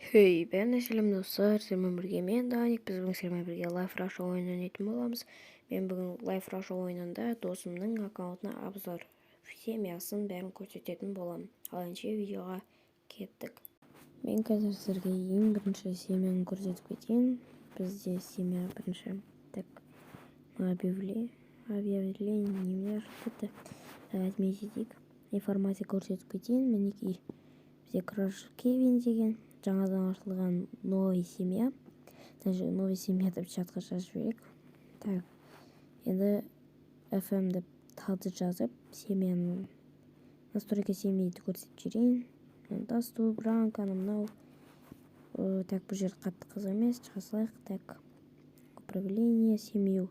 Хей, бәріне сәлем достар, сіздермен бірге мен Даник, біз бүгін сіздермен бірге Life Rush ойынын ойнайтын боламыз. Мен бүгін Life Rush ойынында досымның аккаунтына обзор семьясын бәрін көрсететін боламын. Ал ендеше видеоға кеттік. Мен қазір сіздерге ең бірінші семьяны көрсетіп кетейін. Бізде семья бірінші. Так, объявление немелер бітті. Отметить етейік. Информация көрсетіп кетейін. Мінекей бізде Краш Кевин деген жаңадан ашылған новый семья. Даже новый семья деп чатқа жазып жіберейік. Так, енді FM деп талды жазып, семьяның настройка семьяны көрсетіп жіберейін. Доступ, ранг, мынау. Так, бұл жер қатты қызық емес, шыға салайық. Так, управление, семью.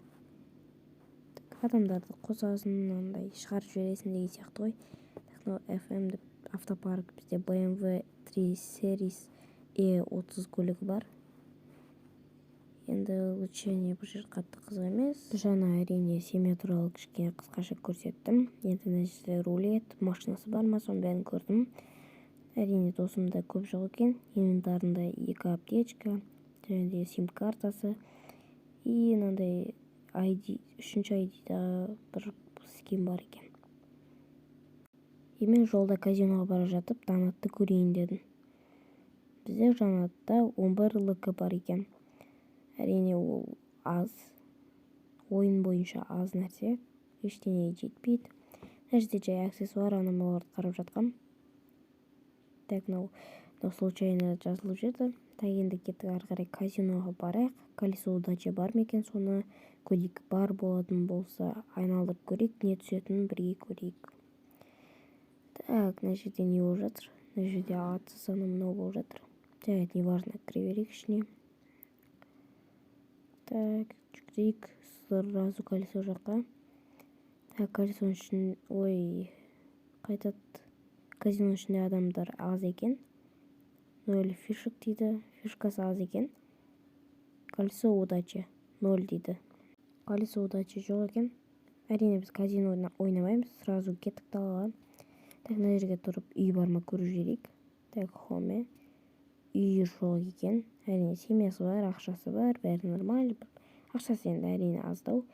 Так, адамдарды қосасын, андай шығарып жібересің деген сияқты ғой. Так, мынау FM деп автопарк, бізде BMW 3 Series E30 көлігі бар. Енді улучшение бұл жер қатты қызық емес. Жаңа әрине семья туралы кішкене қысқаша көрсеттім. Енді нәтижесінде рулет, машинасы бар ма, соның бәрін көрдім. Әрине досымда көп жоқ екен. Инвентарында 2 аптечка, және де сим картасы и мынандай ID, 3-ші ID-да бір скин бар екен. Мен жолда казиноға бара жатып, донатты көрейін дедім. Бізде жанатта 11 лк бар екен. Әрине ол аз. Ойын бойынша аз нәрсе. Ештеңеге жетпейді. Нәрседе жай аксессуар анамаларды қарап жатқам. Так, мынау случайно жазылып жүрді. Так, енді кеттік ары қарай казиноға барайық. Колесо удачи бар ма екен, соны көрейік. Бар болатын болса, айналдырып көрейік. Не түсетінін бірге көрейік. Так, мына жерде не болып жатыр? Мына жерде атсы саны мынау болып жатыр. Так, не важно, кіре берейік ішіне. Так, жүгірейік сразу колесо жаққа. Так, колесоның ішін, ой, қайтады. Казино ішінде адамдар аз екен. 0 фишек дейді. Фишкасы аз екен. Колесо удачи 0 дейді. Колесо удачи жоқ екен. Әрине біз казино ойнамаймыз. Сразу кеттік далаға. Так, мына жерге тұрып үй бар ма көріп жіберейік. Так, хоме. Үй жоқ екен. Әрине семьясы бар, ақшасы бар, бәрі нормально. Ақшасы енді әрине аздау.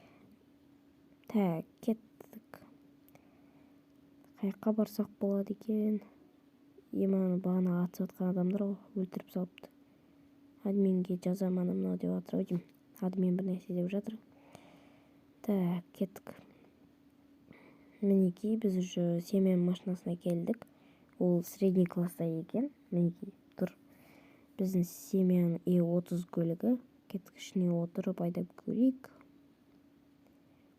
Так, кеттік. Қайыққа барсақ болады екен. Еманы бағана атысып атқан адамдар ғой, өлтіріп салыпты. Админге жазамын мынау деп жатыр ау деймін. Админ бір нәрсе деп жатыр. Так, кеттік. Мінекей біз уже семьяның машинасына келдік. Ол средний класста екен. Мінекей тұр. Біздің семьяның E30 көлігі. Кеттік ішіне отырып айдап көрейік.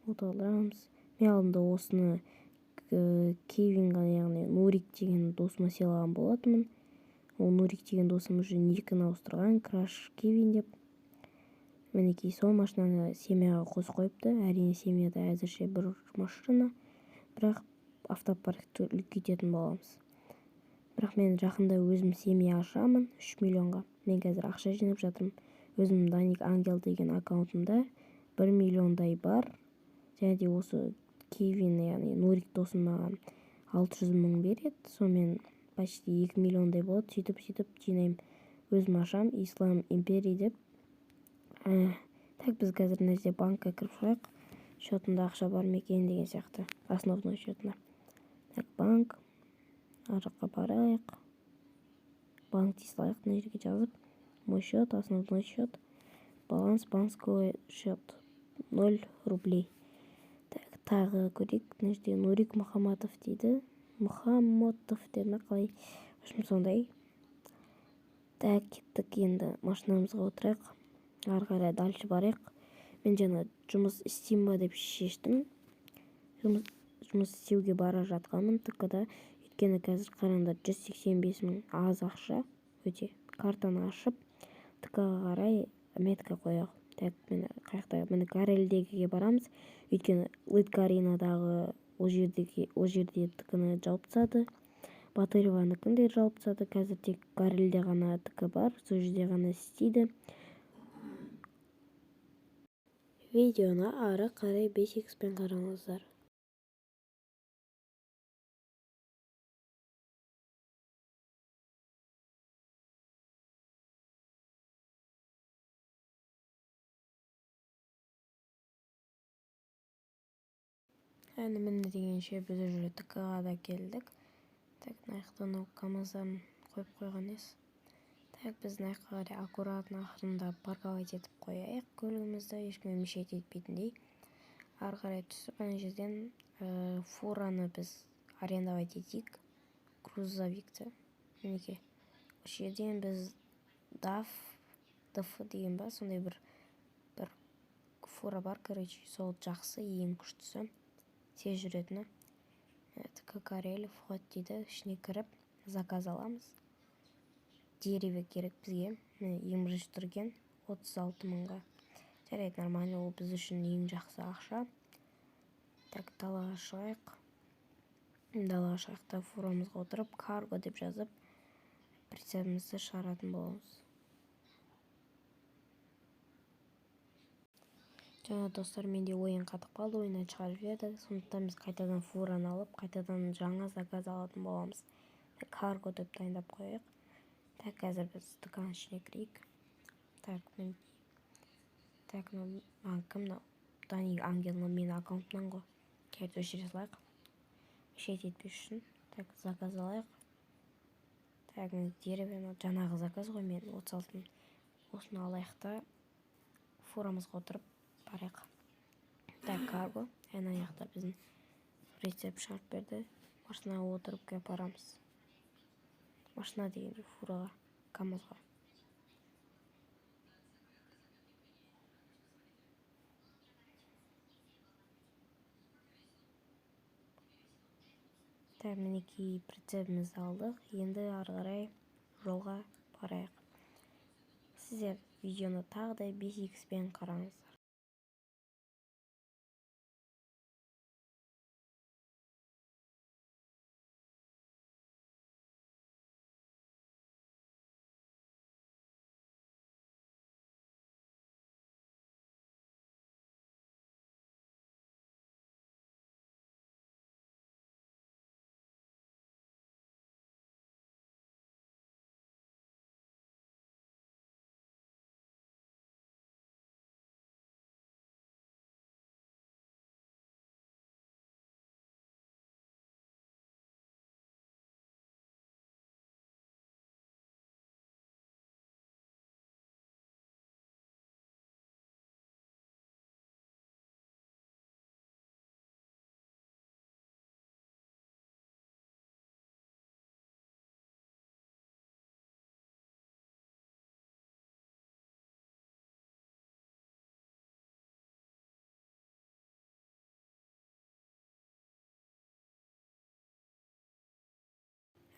Отырамыз. Мен алдында осыны Кевинға, яғни Нурик деген досыма сыйлаған болатынмын. Ол Нурик деген досым уже никін ауыстырған, Краш Кевин деп. Мінекей сол машинаны семьяға қосып қойыпты. Әрине семьяда әзірше бір машина, бірақ автопаркті үлкейтетін боламыз. Бірақ мен жақында өзім семья ашамын 3 миллионға. Мен қазір ақша жинап жатырмын. Өзім Даник Ангел деген аккаунтымда 1 миллиондай бар. Және де осы Кевин, яғни Нурик досым маған 600 мың береді. Сонымен почти 2 миллиондай болады. Сөйтіп жинаймын. Өзім ашам, Ислам империя деп. Так, біз қазір нәрсе банкқа кіріп шығайық. Счетында ақша бар ма екен деген сияқты. Основной счетына. Так, банк. Араққа барайық. Банк дей салайық, мына жерге жазып. Мой счет, основной счет. Баланс, банковский счет 0 рублей. Так, тағы көрейік. Мына жерде Нурик Мұхаммадов дейді. Мұхаммадов деп ме қалай? Сондай. Так, кеттік енді машинамызға отырайық. Ары қарай дальше барайық. Мен жаңа жұмыс істеймін ба деп шештім. Жұмыс істеуге бара жатқанмын ТК-да. Өйткені қазір қараңдар 185 мың аз ақша. Өте картаны ашып ТК-ға қарай метка қояқ. Так, мені Карелдегіге барамыз. Өйткені Лыткаринадағы ол жерде ТК-ны жауып тастады. Батырованыкін де жауып тастады. Қазір тек Карелде ғана ТК бар. Сол жерде ғана істейді. Видеоны ары қарай 5x-пен қараңыздар. Әні міне дегенше біз уже ТК-ға да келдік. Так, мына КамАЗдан қойып қойған ес. Так, біз мына жаққа аккуратно ақырында парковать етіп қояйық көлігімізді, ешкімге мешайт етпейтіндей. Ары қарай түсіп, ана жерден фураны біз арендовать етейік. Грузовикті. Мінекей. Осы жерден біз DAF деген ба, сондай бір фура бар, короче, сол жақсы, ең күштісі. Тез жүретіні. ТК Карель вход дейді, ішіне кіріп, заказ аламыз. Дерево керек бізге. Ең бірінші тұрген 36 мыңға. Жарайды, нормально, ол біз үшін ең жақсы ақша. Так, далаға шығайық. Далаға шығайықта фурамызға отырып, карго деп жазып, прицебімізді шығаратын боламыз. Жаңа достар, менде ойын қатып қалды, ойыннан шығарып жіберді. Сондықтан біз қайтадан фураны алып, қайтадан жаңа заказ алатын боламыз. Карго деп дайындап қояйық. Так, қазір біз дүкан ішіне кірейік. Так, кімді? Дани Ангелна менің аккаунтымнан ғой. Керді өшіре салайық. Мешайт етпес үшін. Так, заказ алайық. Так, дерево, жаңағы заказ ғой, мен 36. Осыны алайық та фурамызға отырып барайық. Так, карго. Ән аяқта біздің прицеп шығарып берді. Машинаға отырып кеп барамыз. Машина дегенде фураға, КамАЗға. Так, мінекей прицебімізді алдық. Енді ары қарай жолға барайық. Сіздер видеоны тағы да 5х-пен қараңыздар.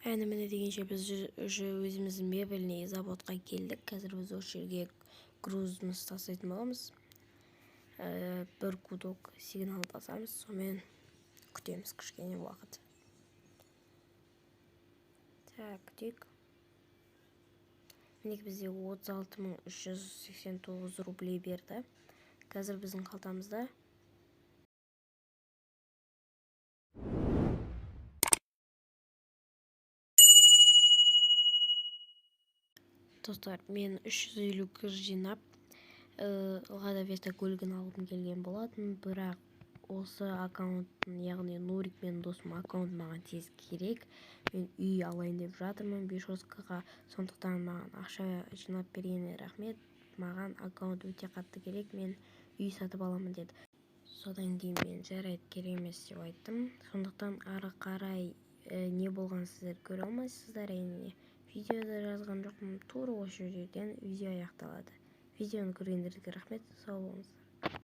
Әні міне дегенше біз уже өзіміздің мебельный заводқа келдік. Қазір біз осы жерге грузымыз тастайтын боламыз. Бір гудок сигнал басамыз, сонымен күтеміз кішкене уақыт. Так, күтейік. Мінекей бізде 36.389 рублей берді. Қазір біздің қалтамызда достар, мен 350 кір жинап, Лада Веста көлігін алғым келген болатын, бірақ осы аккаунттың, яғни Нурик мен досым аккаунт маған тез керек. Мен үй алайын деп жатырмын Бешоскаға, сондықтан маған ақша жинап бергеніне рахмет. Маған аккаунт өте қатты керек, мен үй сатып аламын деді. Содан кейін мен жарайды, керек емес деп айттым. Сондықтан ары қарай не болған сіздер көре алмайсыздар. Видеода жазған жоқпын, тура осы жерден видео аяқталады. Видеоны көргендеріңізге рахмет, сау болыңыз.